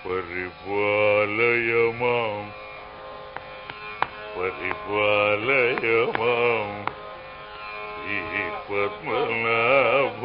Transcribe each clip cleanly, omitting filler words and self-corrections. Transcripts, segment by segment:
పరిపాలయ మాం శ్రీ పద్మనాభ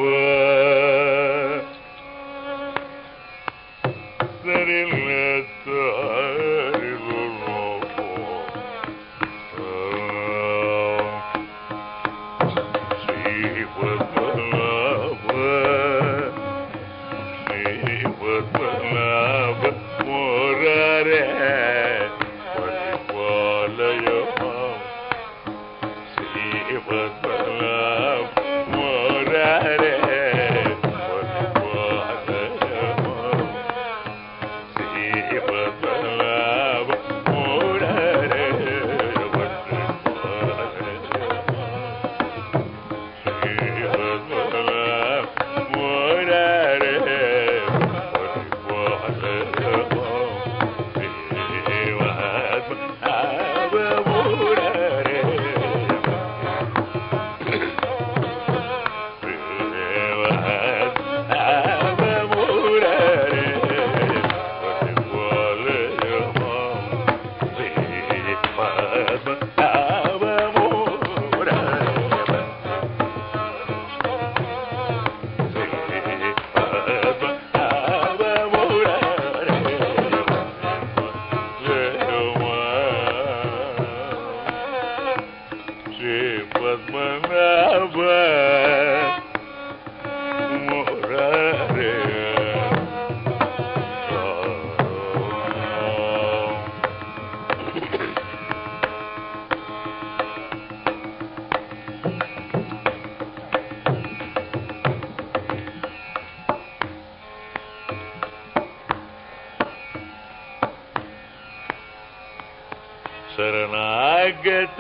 ಶರಣಾಗತ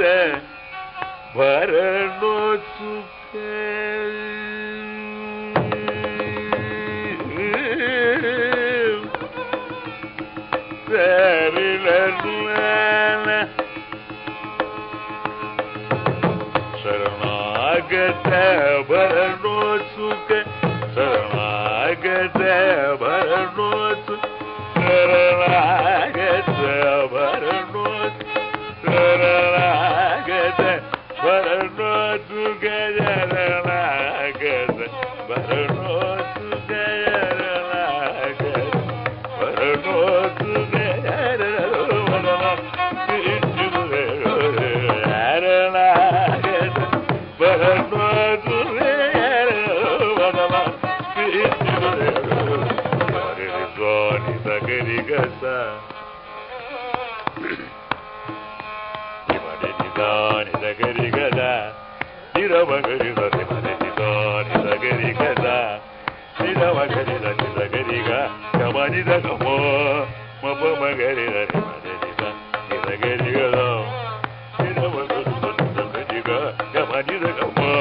ಭರಣೋ ಸುಖ ಶರಣಾಗತ ಭರಣೋ ಸುಖ ಶರಣಾಗತ ಭರಣೋ ಸುಖ ಶರಣಾಗತ ಭರಣೋ ಶರಣಾಗತ ಭರಣೋ ಸುಖ ಶರಣಾಗತ ಭರಣೋ ಸುಖ ಶರಣಾಗತ ಭರಣೋ ಸುಖ ಶರಣಾಗತ ಭರಣೋ ಸುಖ ಗಸ ನಿಧಾನಿದ ಗರಿ ಗದ ನಿರವಗರಿ ಸರಿ ಮನೆ ನಿಧಾನಿದ ಗರಿ ಗದ ನಿರವಗರಿ ನಿದ ಗರಿ ಗ ಗಮನಿದ ಗಮೋ ಮಪ ಮಗರಿ ರಿ ಮನೆ ನಿದ ನಿದ ಗರಿ ಗದ ನಿರವಗರಿ ಗರಿ ಗ ಗಮನಿದ ಗಮೋ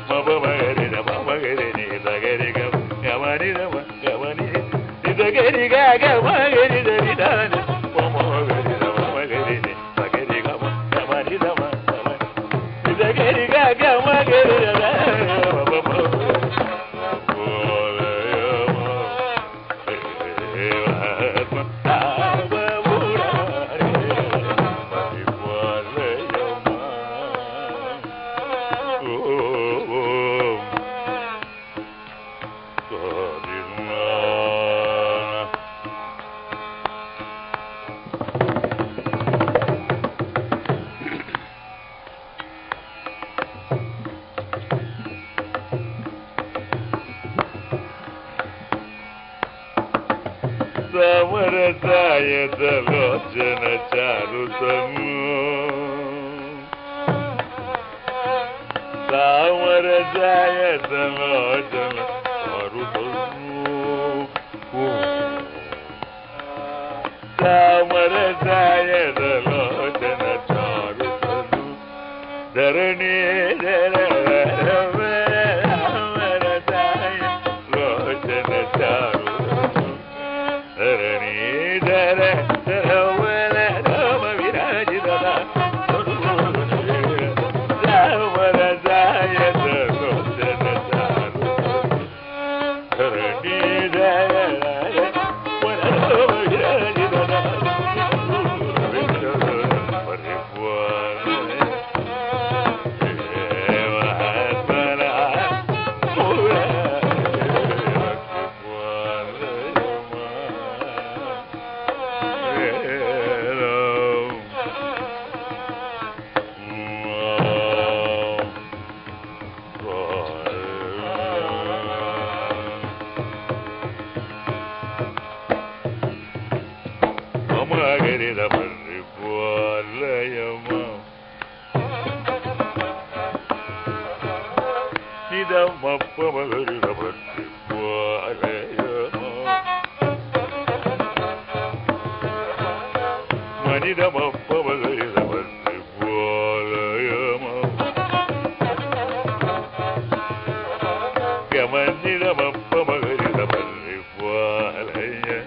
ಮಪ ಮಗರಿ ರ ಮಗರಿ ನಿದ ಗರಿ ಗ ಗಮನಿದ ಗಮನಿ ನಿದ ಗರಿ ಗ ಗಮಗರಿ ರಿ ದಾನ ಮಮ ಗರಿ ರ ಮಗರಿ ನಿ ಮಗರಿ ಗ ಗಮನಿ ದ ನಿದ ಗರಿ ಗ ಗಮಗರಿ ರ ಸಮರಸಾಯದಲೋಚನ ಚಾರುತನು ಸಮರಸಾಯದಲೋಚನ ಚಾರುತನು ಸಮರಸಾಯದಲೋಚನ ಚಾರುತನು ಧರಣಿ ಲೋಚನ ಚಾರು மகரித பற்றி போலயமா நிதமப்ப மகரித பற்றி போலயமா மனிதமப்ப மகரித பற்றி போலயமா கமனிதமப்ப மகரித பற்றி போலய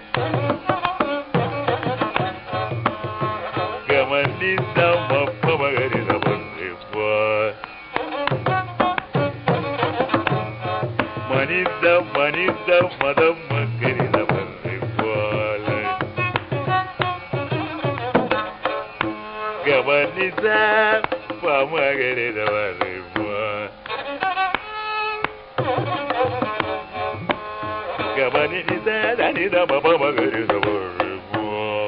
கமனிதமப்ப மகரித பற்றி போல மனித மனித மதம் மகரித பற்றி போல கமனித பமகரித பற்றி போல கமனித தனித பமகரித பற்றி போல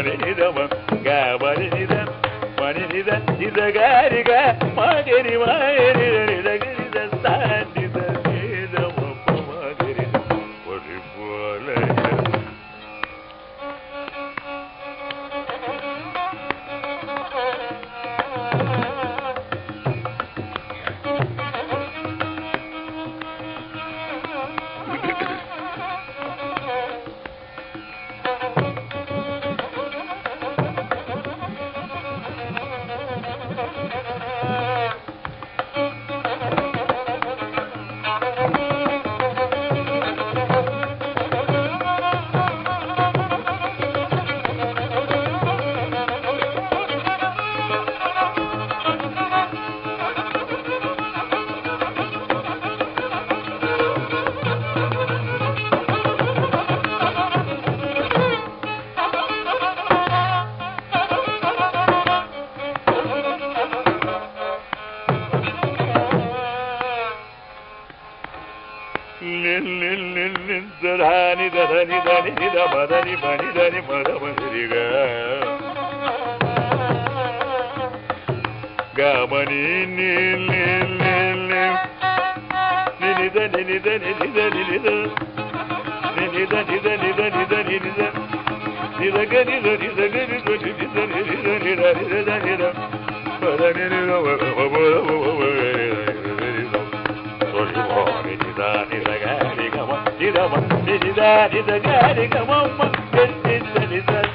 மனித மகரித மகரித மனித நிதகாரிக மகரி மகரித நிதகிரித சாண்டித நிதமப்ப மகரித பற்றி போல ಧನಿ ಧನಿ ಧನಿ ನಿಧ ಮದನಿ ಮನಿ ಧನಿ ಮದ ಮರಿಗ ಗಮನಿ ನಿನಿದ ನಿನಿದ ನಿನಿದ ನಿನಿದ ನಿನಿದ ನಿದ ನಿದ ನಿದ ನಿನಿದ ನಿದಗ ನಿದ ನಿದಗ ನಿದ ನಿದ ನಿದ ನಿದ ನಿದ ನಿದ ಪದ ನಿದ ನಿದ ನಿದ ನಿದ